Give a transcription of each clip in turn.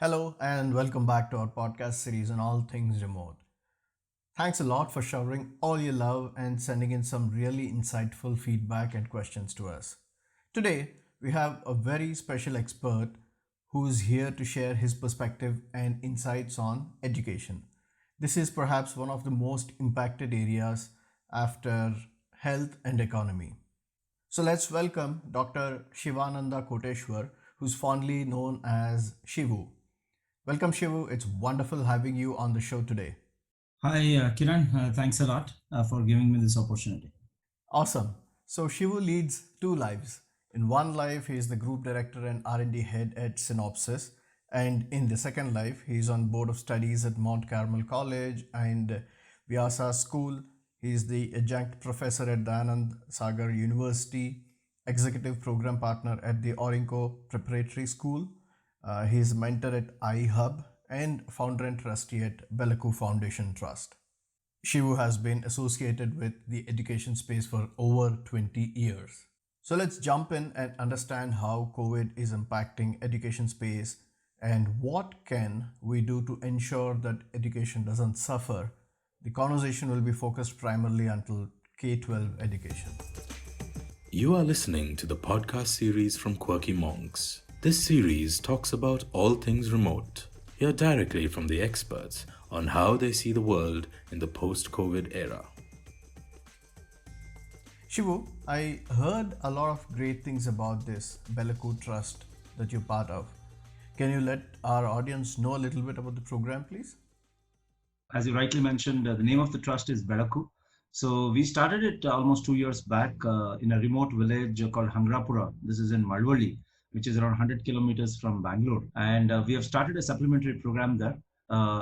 Hello, and welcome back to our podcast series on all things remote. Thanks a lot for showering all your love and sending in some really insightful feedback and questions to us. Today, we have a very special expert who's here to share his perspective and insights on education. This is perhaps one of the most impacted areas after health and economy. So let's welcome Dr. Shivananda Koteshwar, who's fondly known as Shivu. Welcome, Shivu. It's wonderful having you on the show today. Hi, Kiran. Thanks a lot for giving me this opportunity. Awesome. So Shivu leads two lives. In one life, he is the group director and R&D head at Synopsys, and in the second life, he is on board of studies at Mount Carmel College and Vyasa School. He is the adjunct professor at Dayanand Sagar University, executive program partner at the Orinco Preparatory School. He is mentor at iHub and founder and trustee at Belaku Foundation Trust. Shivu has been associated with the education space for over 20 years. So let's jump in and understand how COVID is impacting education space and what can we do to ensure that education doesn't suffer. The conversation will be focused primarily until K-12 education. You are listening to the podcast series from Quirky Monks. This series talks about all things remote. Hear directly from the experts on how they see the world in the post COVID era. Shivu, I heard a lot of great things about this Belaku Trust that you're part of. Can you let our audience know a little bit about the program, please? As you rightly mentioned, the name of the trust is Belaku. So we started it almost 2 years back in a remote village called Hangrapura. This is in Malvali, which is around 100 kilometers from Bangalore. And we have started a supplementary program there.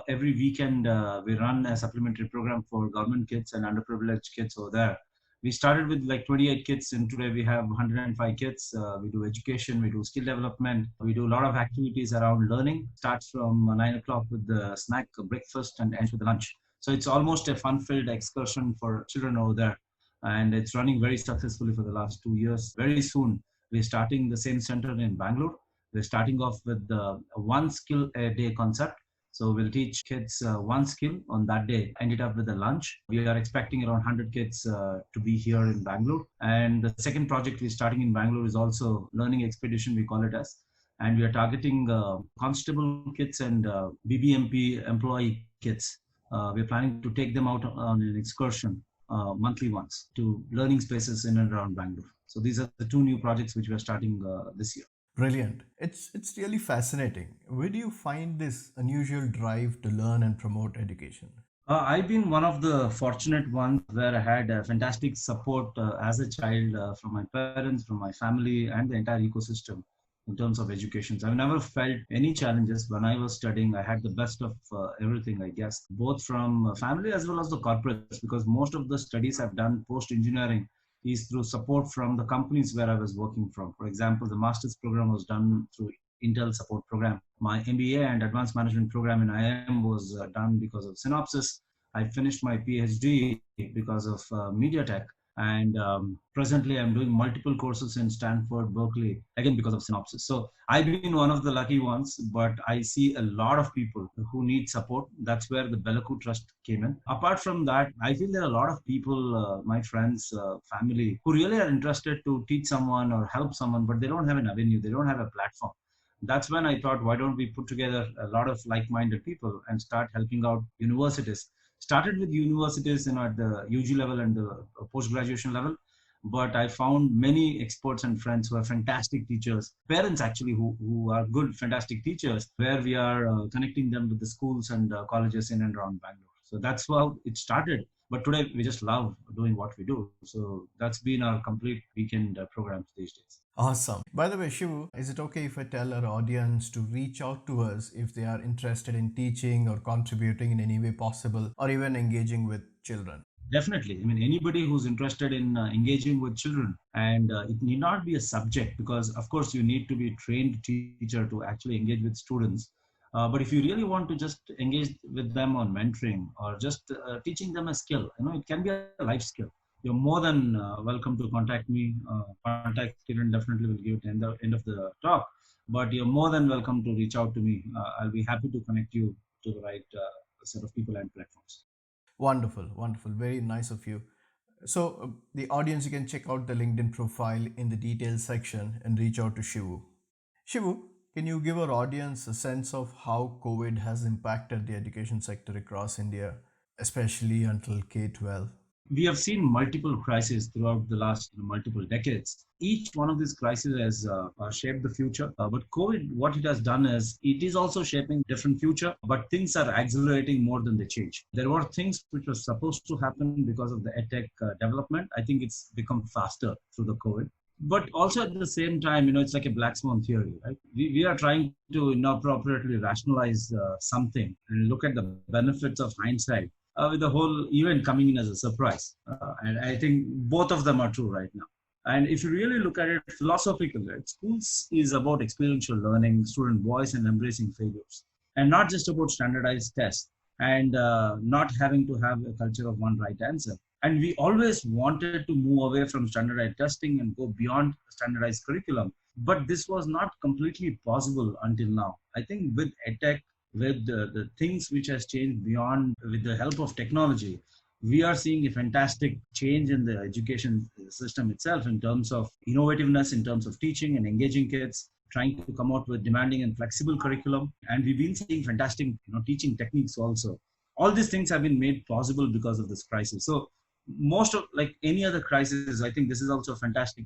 Every weekend, we run a supplementary program for government kids and underprivileged kids over there. We started with like 28 kids, and today we have 105 kids. We do education, we do skill development, we do a lot of activities around learning. Starts from 9 o'clock with the snack, breakfast, and ends with the lunch. So it's almost a fun-filled excursion for children over there, and it's running very successfully for the last 2 years. Very soon, we're starting the same center in Bangalore. We're starting off with the one skill a day concept. So we'll teach kids one skill on that day, end it up with a lunch. We are expecting around 100 kids to be here in Bangalore. And the second project we're starting in Bangalore is also Learning Expedition, we call it as. And we are targeting constable kids and BBMP employee kids. We're planning to take them out on an excursion monthly once to learning spaces in and around Bangalore. So these are the two new projects which we are starting this year. Brilliant. It's really fascinating. Where do you find this unusual drive to learn and promote education? I've been one of the fortunate ones where I had fantastic support as a child from my parents, from my family, and the entire ecosystem in terms of education. So I've never felt any challenges when I was studying. I had the best of everything, I guess, both from family as well as the corporates, because most of the studies I've done post engineering is through support from the companies where I was working from. For example, the master's program was done through Intel support program. My MBA and advanced management program in IIM was done because of Synopsys. I finished my PhD because of MediaTek. And presently, I'm doing multiple courses in Stanford, Berkeley, again because of Synopsys. So I've been one of the lucky ones, but I see a lot of people who need support. That's where the Belaku Trust came in. Apart from that, I feel there are a lot of people, my friends, family, who really are interested to teach someone or help someone, but they don't have an avenue, they don't have a platform. That's when I thought, why don't we put together a lot of like-minded people and start helping out universities. Started with universities, at the UG level and the post-graduation level, but I found many experts and friends who are fantastic teachers, parents actually who are good, fantastic teachers, where we are connecting them with the schools and colleges in and around Bangalore. So that's how it started. But today we just love doing what we do. So that's been our complete weekend programs these days. Awesome. By the way, Shivu, is it okay if I tell our audience to reach out to us if they are interested in teaching or contributing in any way possible or even engaging with children? Definitely. I mean, anybody who's interested in engaging with children, and it need not be a subject because, of course, you need to be a trained teacher to actually engage with students. But if you really want to just engage with them on mentoring or just teaching them a skill, it can be a life skill. you're more than welcome to contact me. Contact Kiran definitely will give it at the end of the talk. But you're more than welcome to reach out to me. I'll be happy to connect you to the right set of people and platforms. Wonderful, wonderful. Very nice of you. So, the audience, you can check out the LinkedIn profile in the details section and reach out to Shivu. Shivu, can you give our audience a sense of how COVID has impacted the education sector across India, especially until K 12? We have seen multiple crises throughout the last multiple decades. Each one of these crises has shaped the future. But COVID, what it has done is it is also shaping different future, but things are accelerating more than they change. There were things which were supposed to happen because of the edtech development. I think it's become faster through the COVID. But also at the same time, it's like a black swan theory, right? We are trying to inappropriately rationalize something and look at the benefits of hindsight with the whole event coming in as a surprise. And I think both of them are true right now. And if you really look at it philosophically, right, schools is about experiential learning, student voice, and embracing failures, and not just about standardized tests and not having to have a culture of one right answer. And we always wanted to move away from standardized testing and go beyond standardized curriculum. But this was not completely possible until now. I think with EdTech, with the things which has changed beyond, with the help of technology, we are seeing a fantastic change in the education system itself in terms of innovativeness, in terms of teaching and engaging kids, trying to come out with demanding and flexible curriculum. And we've been seeing fantastic teaching techniques also. All these things have been made possible because of this crisis. So most of, like any other crisis, I think this is also a fantastic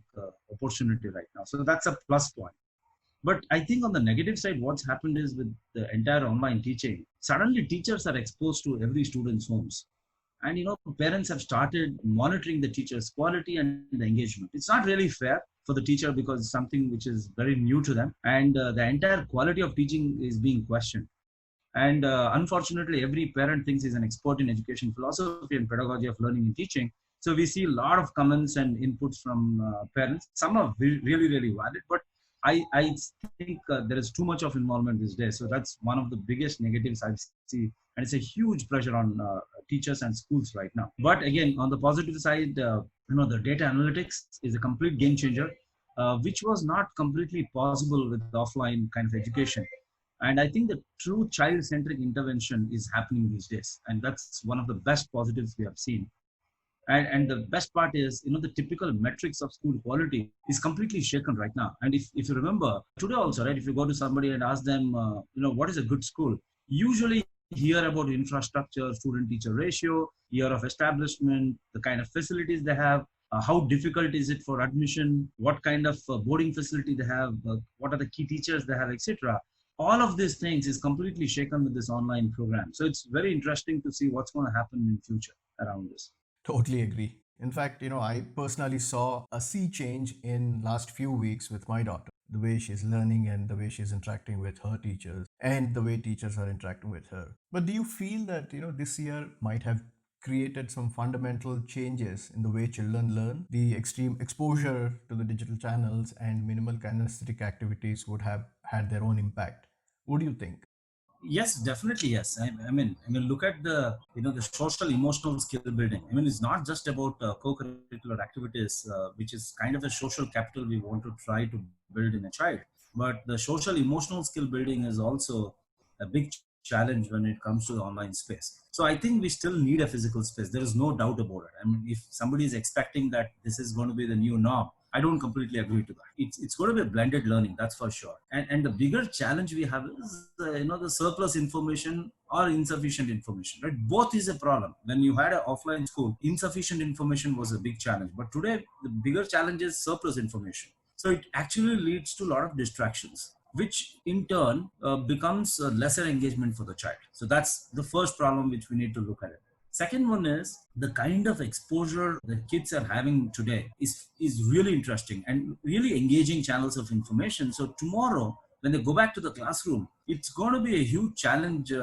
opportunity right now. So that's a plus point. But I think on the negative side, what's happened is with the entire online teaching, suddenly teachers are exposed to every student's homes. And parents have started monitoring the teacher's quality and the engagement. It's not really fair for the teacher because it's something which is very new to them. And the entire quality of teaching is being questioned. And unfortunately, every parent thinks he's an expert in education philosophy and pedagogy of learning and teaching. So we see a lot of comments and inputs from parents. Some are really, really valid, but I think there is too much of involvement these days. So that's one of the biggest negatives I see. And it's a huge pressure on teachers and schools right now. But again, on the positive side, the data analytics is a complete game changer, which was not completely possible with offline kind of education. And I think the true child-centric intervention is happening these days. And that's one of the best positives we have seen. And the best part is, the typical metrics of school quality is completely shaken right now. And if you remember, today also, right, if you go to somebody and ask them, what is a good school? Usually hear about infrastructure, student-teacher ratio, year of establishment, the kind of facilities they have, how difficult is it for admission, what kind of boarding facility they have, what are the key teachers they have, etc. All of these things is completely shaken with this online program. So it's very interesting to see what's going to happen in future around this. Totally agree. In fact, I personally saw a sea change in last few weeks with my daughter. The way she's learning and the way she's interacting with her teachers and the way teachers are interacting with her. But do you feel that, this year might have created some fundamental changes in the way children learn? The extreme exposure to the digital channels and minimal kinesthetic activities would have had their own impact. What do you think? Yes, definitely. Yes. I mean, look at the social emotional skill building. I mean, it's not just about co-curricular activities, which is kind of the social capital we want to try to build in a child. But the social emotional skill building is also a big challenge when it comes to the online space. So I think we still need a physical space. There is no doubt about it. I mean, if somebody is expecting that this is going to be the new norm, I don't completely agree to that. It's going to be a blended learning, that's for sure. And the bigger challenge we have is the surplus information or insufficient information. Right, both is a problem. When you had an offline school, insufficient information was a big challenge. But today, the bigger challenge is surplus information. So it actually leads to a lot of distractions, which in turn becomes lesser engagement for the child. So that's the first problem which we need to look at it. Second one is the kind of exposure that kids are having today is really interesting and really engaging channels of information. So tomorrow, when they go back to the classroom, it's going to be a huge challenge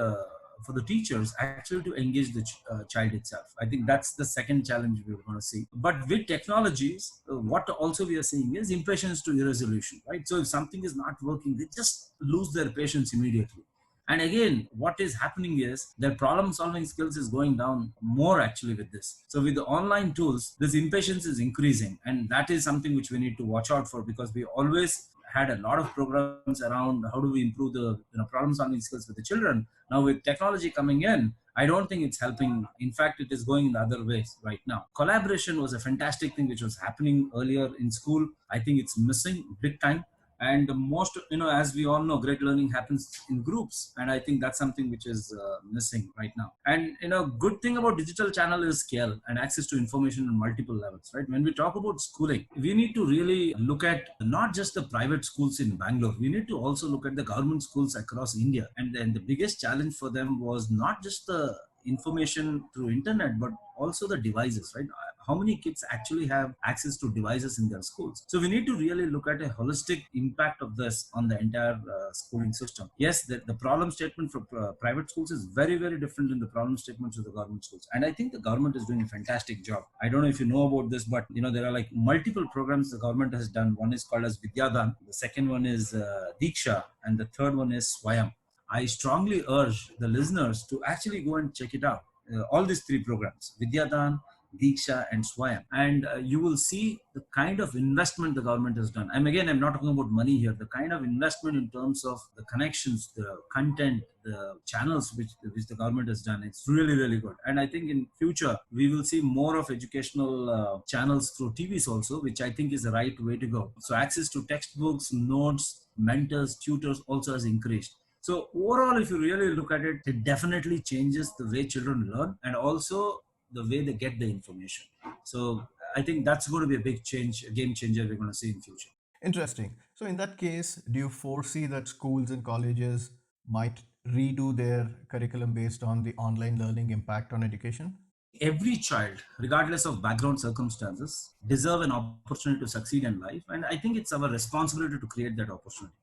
for the teachers actually to engage the child itself. I think that's the second challenge we're going to see. But with technologies, what also we are seeing is impatience to irresolution, right? So if something is not working, they just lose their patience immediately. And again, what is happening is their problem solving skills is going down more actually with this. So with the online tools, this impatience is increasing. And that is something which we need to watch out for, because we always had a lot of programs around how do we improve the problem solving skills with the children. Now with technology coming in, I don't think it's helping. In fact, it is going in the other ways right now. Collaboration was a fantastic thing which was happening earlier in school. I think it's missing big time. And most, as we all know, great learning happens in groups, and I think that's something which is missing right now. And good thing about digital channel is scale and access to information on multiple levels, right? When we talk about schooling, we need to really look at not just the private schools in Bangalore. We need to also look at the government schools across India. And then the biggest challenge for them was not just the information through internet, but also the devices, right? How many kids actually have access to devices in their schools? So we need to really look at a holistic impact of this on the entire schooling system. Yes, the problem statement for private schools is very, very different than the problem statements of the government schools. And I think the government is doing a fantastic job. I don't know if you know about this, but there are like multiple programs the government has done. One is called as Vidyadan. The second one is Diksha. And the third one is Swayam. I strongly urge the listeners to actually go and check it out. All these three programs, Vidyadan, Diksha and Swayam. And you will see the kind of investment the government has done. I'm not talking about money here. The kind of investment in terms of the connections, the content, the channels which the government has done. It's really, really good. And I think in future, we will see more of educational channels through TVs also, which I think is the right way to go. So access to textbooks, notes, mentors, tutors also has increased. So overall, if you really look at it, it definitely changes the way children learn and also the way they get the information. So I think that's going to be a big change, a game changer we're going to see in future. Interesting. So, in that case, do you foresee that schools and colleges might redo their curriculum based on the online learning impact on education? Every child, regardless of background circumstances, deserve an opportunity to succeed in life. And I think it's our responsibility to create that opportunity.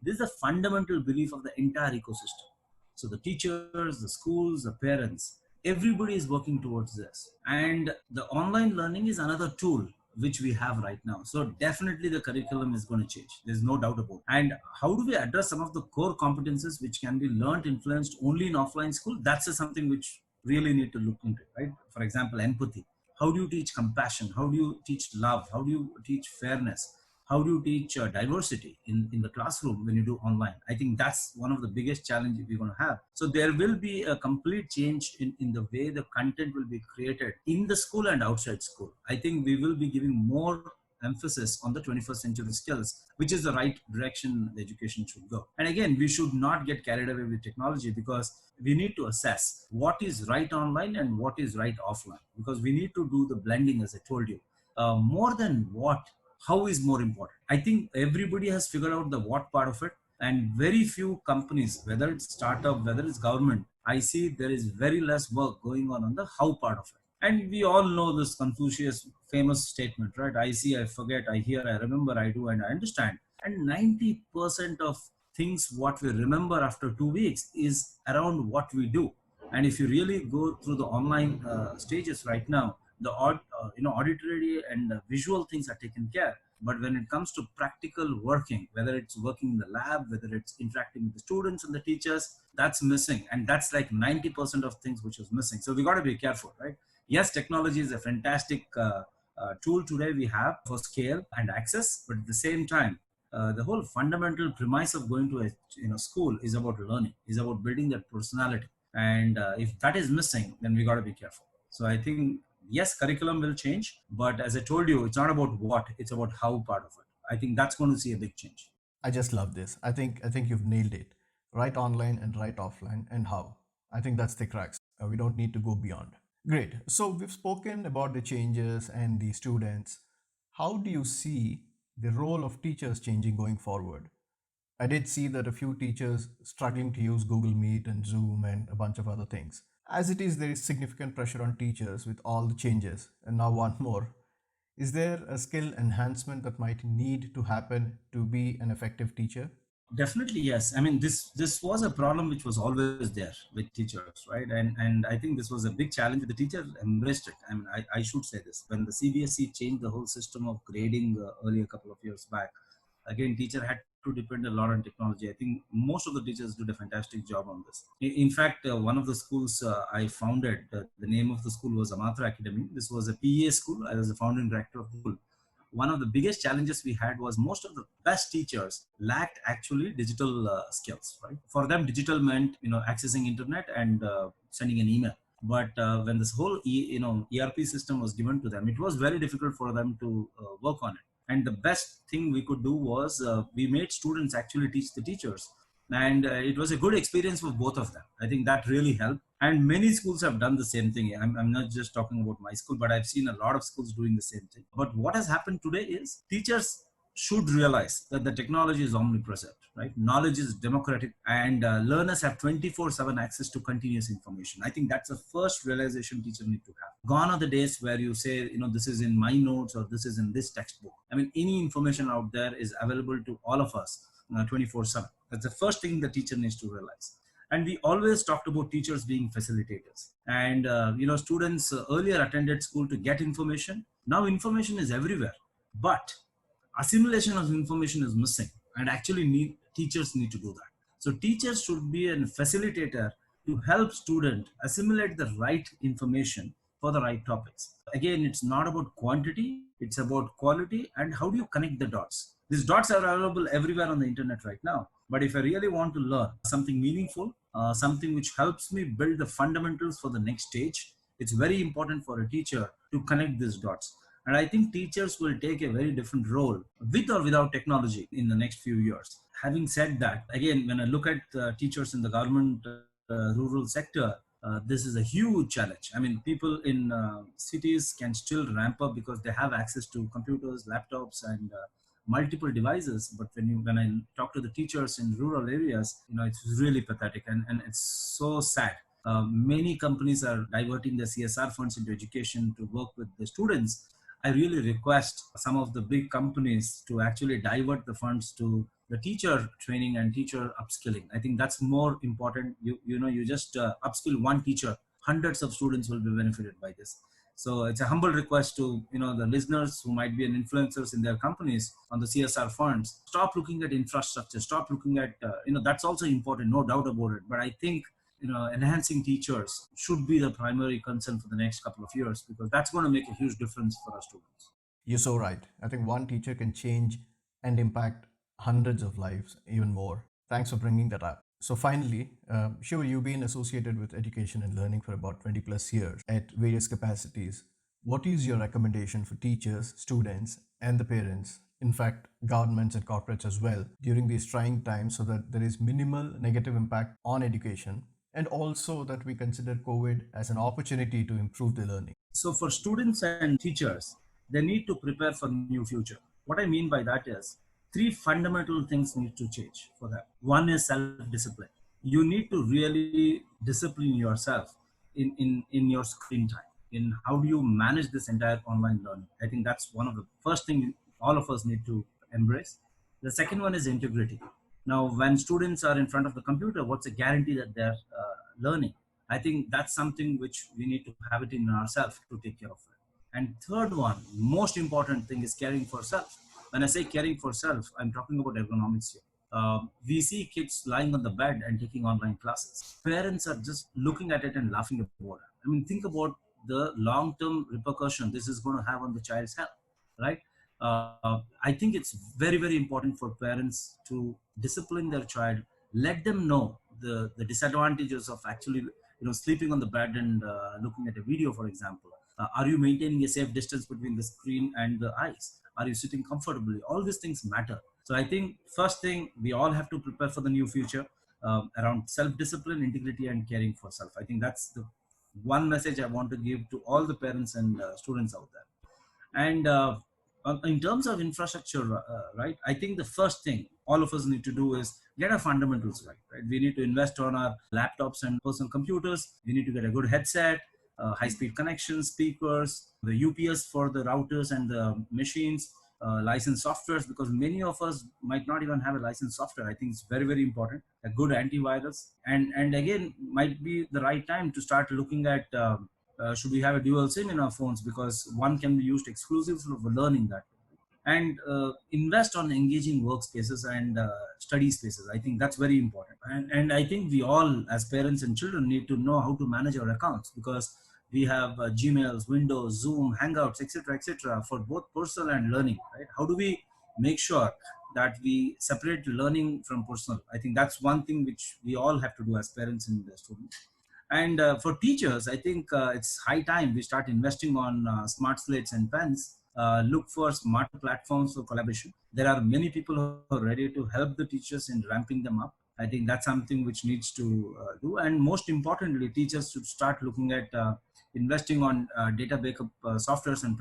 This is a fundamental belief of the entire ecosystem. So the teachers, the schools, the parents, everybody is working towards this. And the online learning is another tool which we have right now. So definitely the curriculum is going to change. There's no doubt about it. And how do we address some of the core competences which can be learned, influenced only in offline school? That's something which really need to look into, right? For example, empathy. How do you teach compassion? How do you teach love? How do you teach fairness? How do you teach diversity in the classroom when you do online? I think that's one of the biggest challenges we're going to have. So there will be a complete change in the way the content will be created in the school and outside school. I think we will be giving more emphasis on the 21st century skills, which is the right direction the education should go. And again, we should not get carried away with technology, because we need to assess what is right online and what is right offline, because we need to do the blending, as I told you. More than what, how is more important. I think everybody has figured out the what part of it, and very few companies, whether it's startup, whether it's government, I see there is very less work going on the how part of it. And we all know this Confucius famous statement, right? I see, I forget, I hear, I remember, I do, and I understand. And 90% of things what we remember after 2 weeks is around what we do. And if you really go through the online stages right now, the auditory and visual things are taken care. But when it comes to practical working, whether it's working in the lab, whether it's interacting with the students and the teachers, that's missing. And that's like 90% of things which is missing. So we got to be careful, right? Yes, technology is a fantastic tool today we have for scale and access, but at the same time, the whole fundamental premise of going to a school is about learning, is about building that personality. And if that is missing, then we got to be careful. So I think, yes, curriculum will change, but as I told you, it's not about what, it's about how part of it. I think that's going to see a big change. I just love this. I think you've nailed it. Right online and right offline, and how. I think that's the crux. We don't need to go beyond. Great. So we've spoken about the changes and the students. How do you see the role of teachers changing going forward? I did see that a few teachers struggling to use Google Meet and Zoom and a bunch of other things. As it is, there is significant pressure on teachers with all the changes, and now one more. Is there a skill enhancement that might need to happen to be an effective teacher? Definitely, yes. I mean, this was a problem which was always there with teachers, right? And I think this was a big challenge. The teachers embraced it. I mean, I should say this. When the CBSE changed the whole system of grading earlier, a couple of years back, again, teacher had to depend a lot on technology. I think most of the teachers did a fantastic job on this. In fact, one of the schools I founded, the name of the school was Amatra Academy. This was a PEA school. I was the founding director of the school. One of the biggest challenges we had was most of the best teachers lacked actually digital skills, right? For them, digital meant, accessing internet and sending an email. But when this whole ERP system was given to them, it was very difficult for them to work on it. And the best thing we could do was we made students actually teach the teachers, and it was a good experience for both of them. I think that really helped, and many schools have done the same thing. I'm not just talking about my school, but I've seen a lot of schools doing the same thing. But what has happened today is teachers should realize that the technology is omnipresent, right? Knowledge is democratic, and learners have 24/7 access to continuous information. I think that's the first realization teachers need to have. Gone are the days where you say, this is in my notes or this is in this textbook. I mean, any information out there is available to all of us 24/7. That's the first thing the teacher needs to realize. And we always talked about teachers being facilitators. And, students earlier attended school to get information. Now information is everywhere. But assimilation of information is missing, and actually teachers need to do that. So teachers should be a facilitator to help students assimilate the right information for the right topics. Again, it's not about quantity, it's about quality, and how do you connect the dots. These dots are available everywhere on the internet right now. But if I really want to learn something meaningful, something which helps me build the fundamentals for the next stage, it's very important for a teacher to connect these dots. And I think teachers will take a very different role with or without technology in the next few years. Having said that, again, when I look at teachers in the government rural sector, this is a huge challenge. I mean, people in cities can still ramp up because they have access to computers, laptops, and multiple devices. But when I talk to the teachers in rural areas, it's really pathetic, and it's so sad. Many companies are diverting the CSR funds into education to work with the students. I really request some of the big companies to actually divert the funds to the teacher training and teacher upskilling. I think that's more important. You just upskill one teacher, hundreds of students will be benefited by this. So it's a humble request to the listeners who might be an influencers in their companies on the CSR funds. Stop looking at infrastructure. Stop looking at that's also important, no doubt about it. But I think enhancing teachers should be the primary concern for the next couple of years, because that's going to make a huge difference for our students. You're so right. I think one teacher can change and impact hundreds of lives, even more. Thanks for bringing that up. So finally, Shiva, you've been associated with education and learning for about 20 plus years at various capacities. What is your recommendation for teachers, students, and the parents, in fact, governments and corporates as well, during these trying times, so that there is minimal negative impact on education, and also that we consider COVID as an opportunity to improve the learning? So for students and teachers, they need to prepare for the new future. What I mean by that is, three fundamental things need to change for that. One is self-discipline. You need to really discipline yourself in your screen time, in how do you manage this entire online learning. I think that's one of the first things all of us need to embrace. The second one is integrity. Now, when students are in front of the computer, what's a guarantee that they're learning? I think that's something which we need to have it in ourselves to take care of it. And third one, most important thing is caring for self. When I say caring for self, I'm talking about ergonomics here. We see kids lying on the bed and taking online classes. Parents are just looking at it and laughing about it. I mean, think about the long-term repercussion this is going to have on the child's health, right? I think it's very, very important for parents to discipline their child, let them know the disadvantages of actually sleeping on the bed and looking at a video, for example. Are you maintaining a safe distance between the screen and the eyes? Are you sitting comfortably? All these things matter. So I think first thing, we all have to prepare for the new future around self-discipline, integrity, and caring for self. I think that's the one message I want to give to all the parents and students out there. And in terms of infrastructure, right, I think the first thing all of us need to do is get our fundamentals right? We need to invest on our laptops and personal computers. We need to get a good headset, high-speed connections, speakers, the UPS for the routers and the machines, licensed softwares, because many of us might not even have a licensed software. I think it's very, very important. A good antivirus. And again, might be the right time to start looking at should we have a dual SIM in our phones, because one can be used exclusively for learning that. and invest on engaging workspaces and study spaces. I think that's very important. And I think we all, as parents and children, need to know how to manage our accounts, because we have Gmails, Windows, Zoom, Hangouts, etc., for both personal and learning, right? How do we make sure that we separate learning from personal? I think that's one thing which we all have to do as parents and students. And for teachers, I think it's high time we start investing on smart slates and pens. Look for smart platforms for collaboration. There are many people who are ready to help the teachers in ramping them up. I think that's something which needs to do. And most importantly, teachers should start looking at investing on data backup softwares and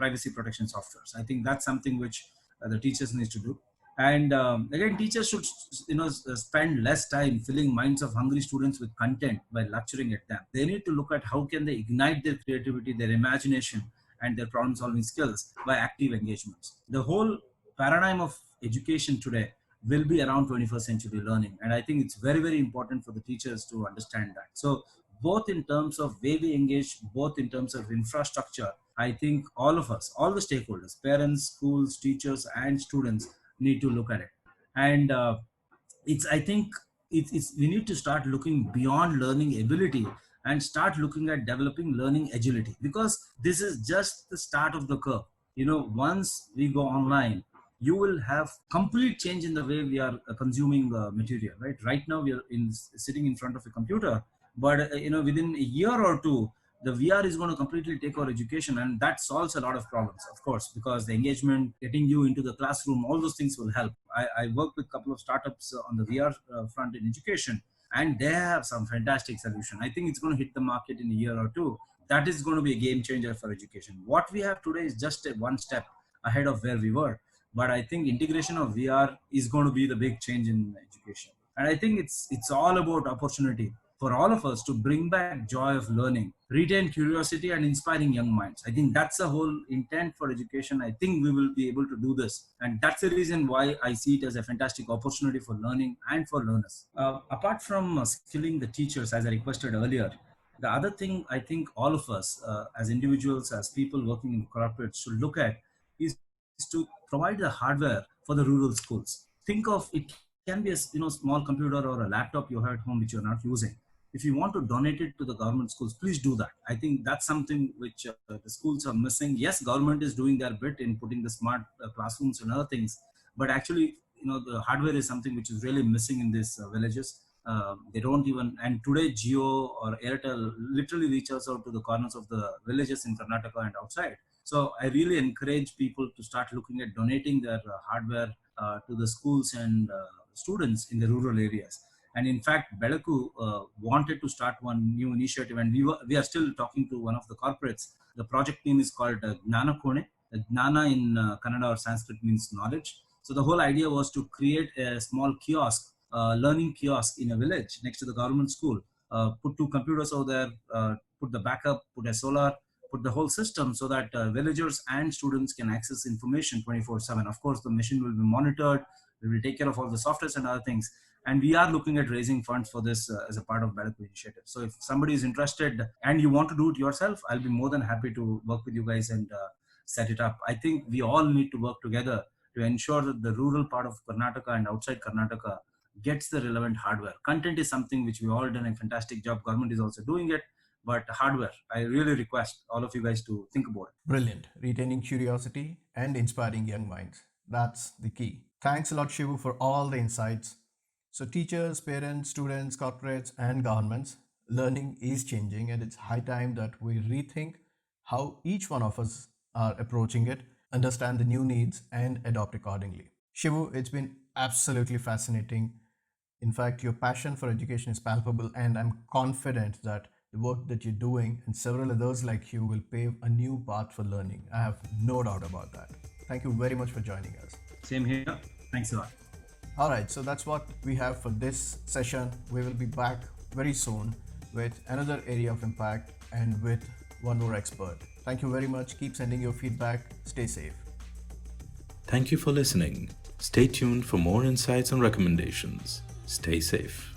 privacy protection softwares. I think that's something which the teachers need to do. And again, teachers should spend less time filling minds of hungry students with content by lecturing at them. They need to look at how can they ignite their creativity, their imagination, and their problem solving skills by active engagements. The whole paradigm of education today will be around 21st century learning, and I think it's very, very important for the teachers to understand that. So both in terms of way we engage, both in terms of infrastructure, I think all of us, all the stakeholders, parents, schools, teachers, and students, need to look at it. And it's I think it's we need to start looking beyond learning ability and start looking at developing learning agility, because this is just the start of the curve. Once we go online, you will have complete change in the way we are consuming material. Right now we are sitting in front of a computer, but within a year or two, the VR is going to completely take our education, and that solves a lot of problems, of course, because the engagement, getting you into the classroom, all those things will help. I work with a couple of startups on the VR front in education, and they have some fantastic solution. I think it's going to hit the market in a year or two. That is going to be a game changer for education. What we have today is just one step ahead of where we were, but I think integration of VR is going to be the big change in education. And I think it's all about opportunity for all of us to bring back joy of learning, retain curiosity, and inspiring young minds. I think that's the whole intent for education. I think we will be able to do this. And that's the reason why I see it as a fantastic opportunity for learning and for learners. Apart from skilling the teachers, as I requested earlier, the other thing I think all of us as individuals, as people working in corporates should look at is to provide the hardware for the rural schools. Think of it, can be a small computer or a laptop you have at home which you're not using. If you want to donate it to the government schools, please do that. I think that's something which the schools are missing. Yes, government is doing their bit in putting the smart classrooms and other things, but actually, the hardware is something which is really missing in these villages. They don't even, and today Jio or Airtel literally reaches out to the corners of the villages in Karnataka and outside. So I really encourage people to start looking at donating their hardware to the schools and students in the rural areas. And in fact, Bellaku wanted to start one new initiative, and we are still talking to one of the corporates. The project name is called Gnana Kone. Gnana in Kannada or Sanskrit means knowledge. So the whole idea was to create a small kiosk, learning kiosk in a village next to the government school. Put 2 computers over there, put the backup, put a solar, put the whole system so that villagers and students can access information 24/7. Of course, the machine will be monitored. We will take care of all the softwares and other things. And we are looking at raising funds for this as a part of Bellaku initiative. So if somebody is interested and you want to do it yourself, I'll be more than happy to work with you guys and set it up. I think we all need to work together to ensure that the rural part of Karnataka and outside Karnataka gets the relevant hardware. Content is something which we all done a fantastic job. Government is also doing it. But hardware, I really request all of you guys to think about it. Brilliant. Retaining curiosity and inspiring young minds. That's the key. Thanks a lot, Shivu, for all the insights. So teachers, parents, students, corporates, and governments, learning is changing, and it's high time that we rethink how each one of us are approaching it, understand the new needs, and adopt accordingly. Shivu, it's been absolutely fascinating. In fact, your passion for education is palpable, and I'm confident that the work that you're doing and several others like you will pave a new path for learning. I have no doubt about that. Thank you very much for joining us. Same here. Thanks a lot. All right, so that's what we have for this session. We will be back very soon with another area of impact and with one more expert. Thank you very much. Keep sending your feedback. Stay safe. Thank you for listening. Stay tuned for more insights and recommendations. Stay safe.